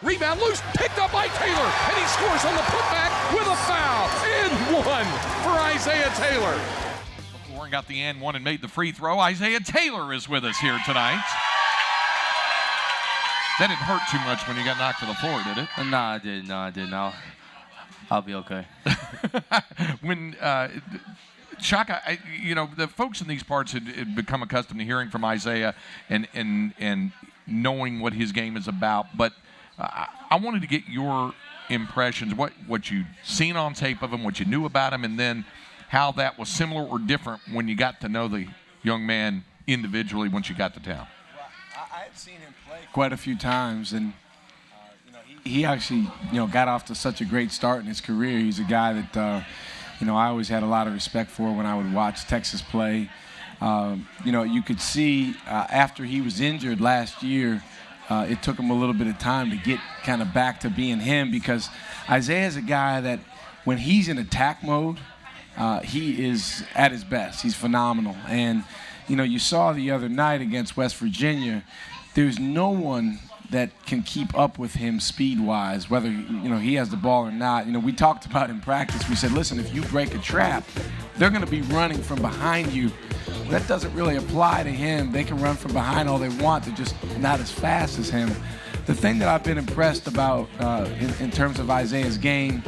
Rebound loose, picked up by Taylor, and he scores on the putback with a foul. And one for Isaiah Taylor. Longhorn got the and one and made the free throw. Isaiah Taylor is with us here tonight. That didn't hurt too much when you got knocked to the floor, did it? No, I didn't. I'll be okay. When Shaka, the folks in these parts had become accustomed to hearing from Isaiah and knowing what his game is about. But I wanted to get your impressions, what you'd seen on tape of him, what you knew about him, and then how that was similar or different when you got to know the young man individually once you got to town. Well, I had seen him play quite a few times, and he actually got off to such a great start in his career. He's a guy that I always had a lot of respect for when I would watch Texas play. You could see after he was injured last year, it took him a little bit of time to get kind of back to being him, because Isaiah's a guy that when he's in attack mode, he is at his best. He's phenomenal. And, you saw the other night against West Virginia, there's no one that can keep up with him speed-wise, whether, he has the ball or not. We talked about in practice, we said, listen, if you break a trap, they're going to be running from behind you. That doesn't really apply to him. They can run from behind all they want. They're just not as fast as him. The thing that I've been impressed about in terms of Isaiah's game,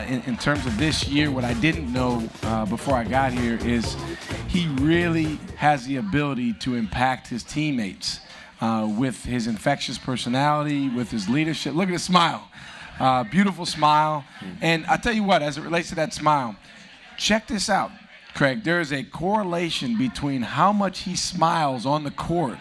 in terms of this year, what I didn't know before I got here is he really has the ability to impact his teammates with his infectious personality, with his leadership. Look at his smile. Beautiful smile. And I tell you what, as it relates to that smile, check this out, Craig. There is a correlation between how much he smiles on the court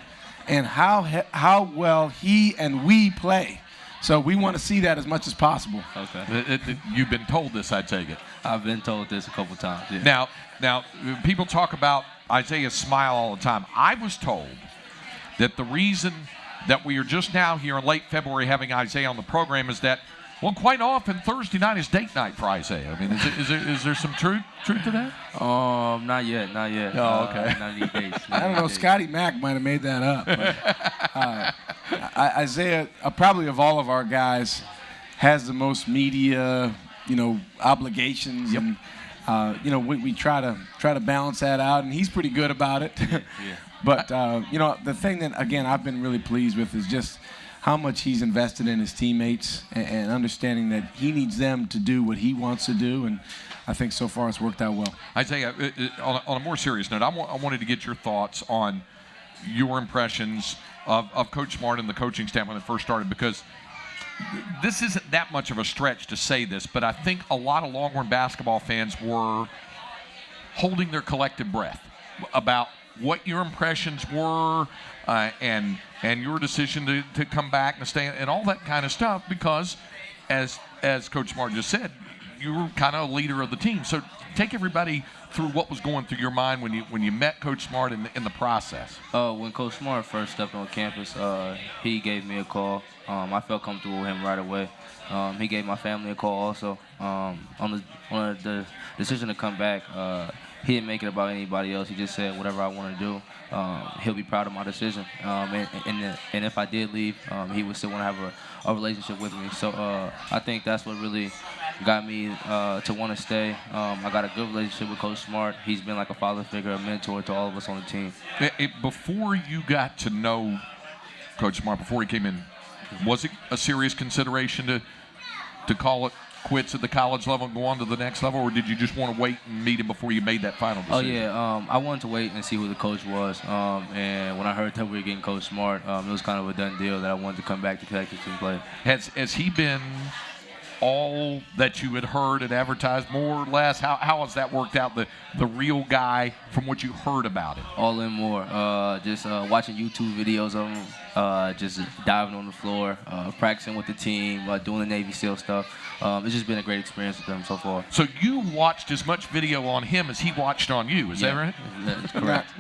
and how well he and we play. So we want to see that as much as possible. Okay. You've been told this, I take it. I've been told this a couple times. Yeah. Now, people talk about Isaiah's smile all the time. I was told that the reason that we are just now here in late February having Isaiah on the program is that, well, quite often Thursday night is date night for Isaiah. I mean, is there some truth to that? Not yet. Oh, okay. Not any dates. I don't know. Scotty Mack might have made that up. But, Isaiah, probably of all of our guys, has the most media, obligations. Yep. And we try to balance that out, and he's pretty good about it. Yeah. But the thing that again I've been really pleased with is just how much he's invested in his teammates and understanding that he needs them to do what he wants to do, and I think so far it's worked out well. Isaiah, on a more serious note, I wanted to get your thoughts on your impressions of Coach Smart and the coaching staff when it first started, because this isn't that much of a stretch to say this, but I think a lot of Longhorn basketball fans were holding their collective breath about what your impressions were and your decision to come back and stay and all that kind of stuff, because as Coach Smart just said, you were kind of a leader of the team. So take everybody through what was going through your mind when you met Coach Smart in the process. When Coach Smart first stepped on campus, he gave me a call. I felt comfortable with him right away. He gave my family a call also. On the decision to come back, he didn't make it about anybody else. He just said whatever I want to do, he'll be proud of my decision. And if I did leave, he would still want to have a relationship with me. So I think that's what really got me to want to stay. I got a good relationship with Coach Smart. He's been like a father figure, a mentor to all of us on the team. Before you got to know Coach Smart, before he came in, was it a serious consideration to call it quits at the college level and go on to the next level, or did you just want to wait and meet him before you made that final decision? Oh, yeah. I wanted to wait and see who the coach was. And when I heard that we were getting Coach Smart, it was kind of a done deal that I wanted to come back to Texas and play. Has he been all that you had heard and advertised, more or less? How has that worked out, the real guy from what you heard about it? All in more. Just watching YouTube videos of him, just diving on the floor, practicing with the team, doing the Navy SEAL stuff. It's just been a great experience with them so far. So you watched as much video on him as he watched on you, is that right? That's correct.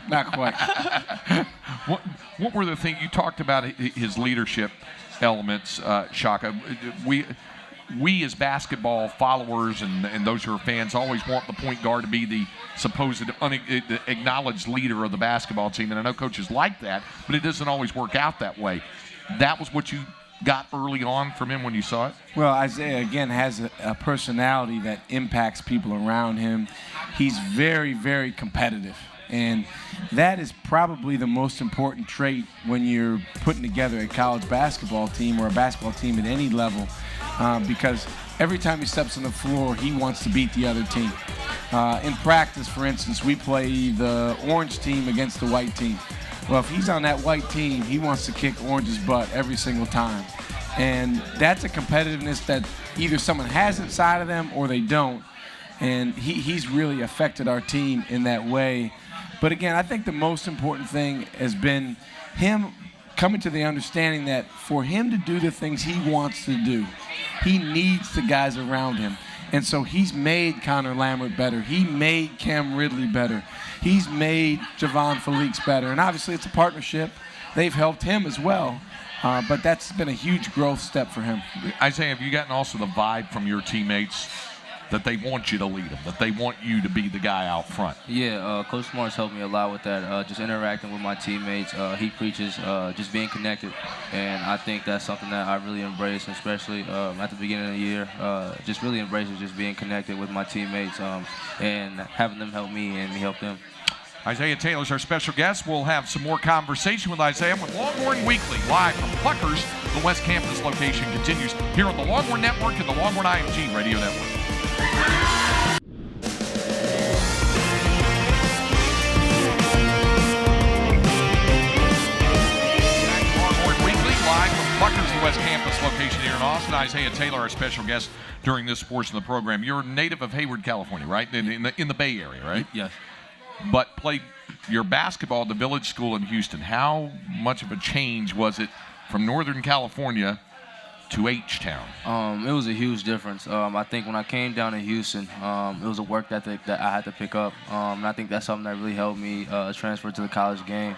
Not quite. What were the things you talked about, his leadership elements, Shaka? We as basketball followers and those who are fans always want the point guard to be the supposed acknowledged leader of the basketball team, and I know coaches like that, but it doesn't always work out that way. That was what you got early on from him when you saw it? Well, Isaiah, again, has a personality that impacts people around him. He's very, very competitive. And that is probably the most important trait when you're putting together a college basketball team or a basketball team at any level, because every time he steps on the floor, he wants to beat the other team. In practice, for instance, we play the orange team against the white team. Well, if he's on that white team, he wants to kick Orange's butt every single time. And that's a competitiveness that either someone has inside of them or they don't. And he's really affected our team in that way. But again, I think the most important thing has been him coming to the understanding that for him to do the things he wants to do, he needs the guys around him. And so he's made Connor Lambert better. He made Cam Ridley better. He's made Javon Felix better. And obviously it's a partnership. They've helped him as well. But that's been a huge growth step for him. Isaiah, have you gotten also the vibe from your teammates that they want you to lead them, that they want you to be the guy out front? Yeah, Coach Smart's helped me a lot with that, just interacting with my teammates. He preaches just being connected, and I think that's something that I really embrace, especially at the beginning of the year. Just really embracing just being connected with my teammates and having them help me and me help them. Isaiah Taylor's our special guest. We'll have some more conversation with Isaiah with Longhorn Weekly, live from Pluckers. The West Campus location continues here on the Longhorn Network and the Longhorn IMG Radio Network. Longhorn Weekly, live from Pluckers, the West Campus location here in Austin. Isaiah Taylor, our special guest during this portion of the program. You're a native of Hayward, California, right? In the Bay Area, right? Yes. But played your basketball at the Village School in Houston. How much of a change was it from Northern California to H-Town? It was a huge difference. I think when I came down to Houston, it was a work ethic that I had to pick up. And I think that's something that really helped me transfer to the college game.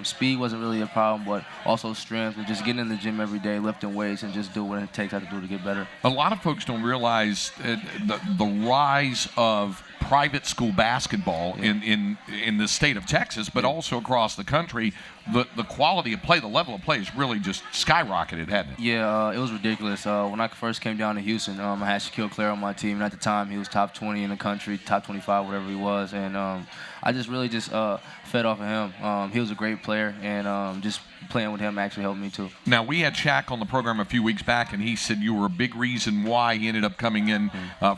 Speed wasn't really a problem, but also strength and just getting in the gym every day, lifting weights, and just do what it takes to do to get better. A lot of folks don't realize the rise of private school basketball in the state of Texas, but also across the country. The quality of play, the level of play has really just skyrocketed, hadn't it? Yeah, it was ridiculous. When I first came down to Houston, I had Shaquille Clare on my team, and at the time he was top 20 in the country, top 25, whatever he was, and I just really fed off of him. He was a great player, and just playing with him actually helped me too. Now, we had Shaq on the program a few weeks back, and he said you were a big reason why he ended up coming in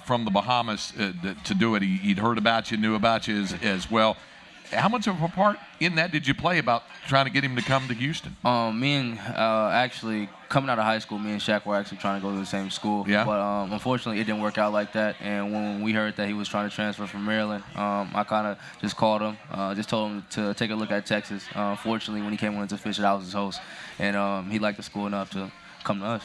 from the Bahamas to do it. He'd heard about you, knew about you as well. How much of a part in that did you play about trying to get him to come to Houston? Me and actually coming out of high school, me and Shaq were actually trying to go to the same school. Yeah. But unfortunately, it didn't work out like that. And when we heard that he was trying to transfer from Maryland, I kind of just called him, just told him to take a look at Texas. Fortunately, when he came on to Fisher, I was his host, and he liked the school enough to come to us.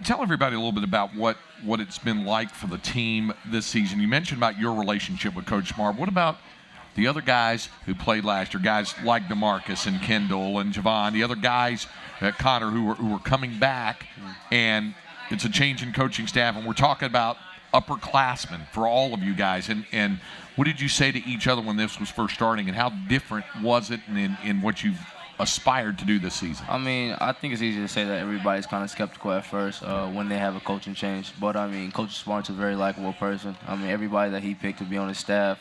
Tell everybody a little bit about what it's been like for the team this season. You mentioned about your relationship with Coach Smart. What about the other guys who played last year, guys like DeMarcus and Kendall and Javon, the other guys, Connor, who were coming back, and it's a change in coaching staff, and we're talking about upperclassmen for all of you guys. And what did you say to each other when this was first starting, and how different was it in what you've aspired to do this season? I mean, I think it's easy to say that everybody's kind of skeptical at first when they have a coaching change. But, I mean, Coach Smart's a very likable person. I mean, everybody that he picked to be on his staff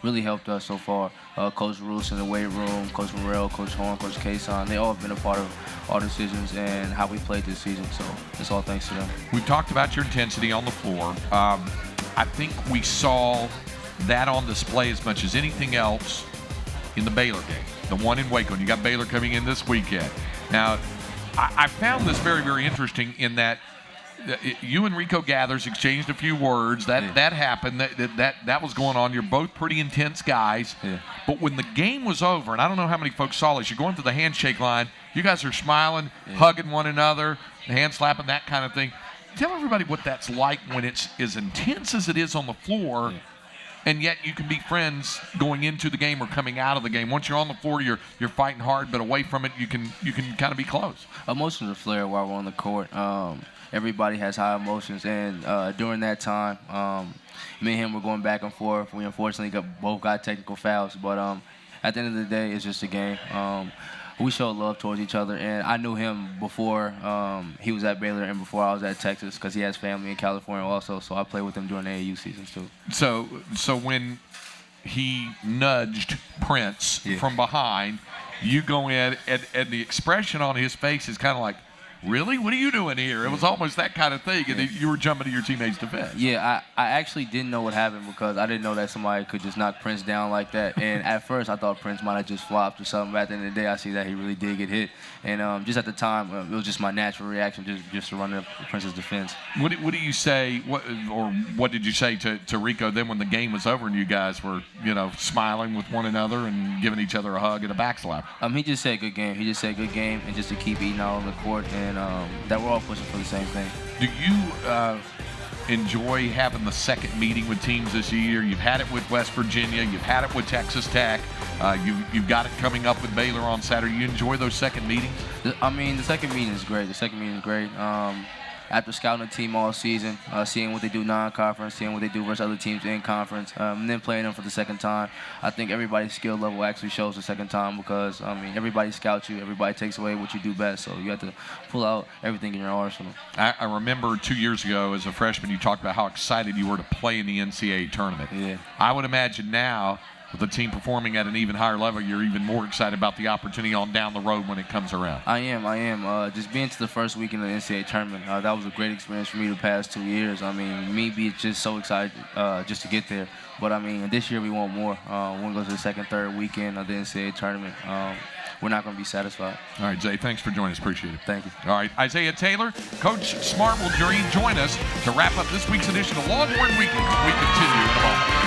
really helped us so far. Coach Roos in the weight room, Coach Morrell, Coach Horn, Coach Kason, they all have been a part of our decisions and how we played this season. So it's all thanks to them. We've talked about your intensity on the floor. I think we saw that on display as much as anything else in the Baylor game, the one in Waco. And you got Baylor coming in this weekend. Now, I found this very, very interesting in that you and Rico Gathers exchanged a few words. That happened. That was going on. You're both pretty intense guys. Yeah. But when the game was over, and I don't know how many folks saw this, you're going through the handshake line. You guys are smiling, hugging one another, hand slapping, that kind of thing. Tell everybody what that's like when it's as intense as it is on the floor. Yeah. And yet you can be friends going into the game or coming out of the game. Once you're on the floor, you're fighting hard, but away from it, you can kind of be close. Emotions are flare while we're on the court. Everybody has high emotions, and during that time, me and him were going back and forth. We unfortunately both got technical fouls, but at the end of the day, it's just a game. we show love towards each other. And I knew him before he was at Baylor and before I was at Texas because he has family in California also. So I played with him during the AAU seasons too. So when he nudged Prince from behind, you go in, and the expression on his face is kind of like, really? What are you doing here? It was almost that kind of thing, and you were jumping to your teammate's defense. Yeah, I actually didn't know what happened because I didn't know that somebody could just knock Prince down like that. And at first, I thought Prince might have just flopped or something. But at the end of the day, I see that he really did get hit. And just at the time, it was just my natural reaction just to run up Prince's defense. What do you say, what did you say to Rico then when the game was over and you guys were, smiling with one another and giving each other a hug and a backslap? He just said good game. He just said good game and just to keep eating out on the court and that we're all pushing for the same thing. Do you enjoy having the second meeting with teams this year? You've had it with West Virginia. You've had it with Texas Tech. You've got it coming up with Baylor on Saturday. You enjoy those second meetings? The second meeting is great. After scouting the team all season, seeing what they do non-conference, seeing what they do versus other teams in conference, and then playing them for the second time, I think everybody's skill level actually shows the second time because, everybody scouts you, everybody takes away what you do best, so you have to pull out everything in your arsenal. I remember 2 years ago as a freshman, you talked about how excited you were to play in the NCAA tournament. Yeah. I would imagine now, with the team performing at an even higher level, you're even more excited about the opportunity on down the road when it comes around. I am. Just being to the first weekend of the NCAA tournament, that was a great experience for me the past 2 years. Me being just so excited just to get there. But, this year we want more. When we go to the second, third weekend of the NCAA tournament, we're not going to be satisfied. All right, Zay, thanks for joining us. Appreciate it. Thank you. All right, Isaiah Taylor, Coach Smart will join us to wrap up this week's edition of Longhorn Weekly. We continue in a moment.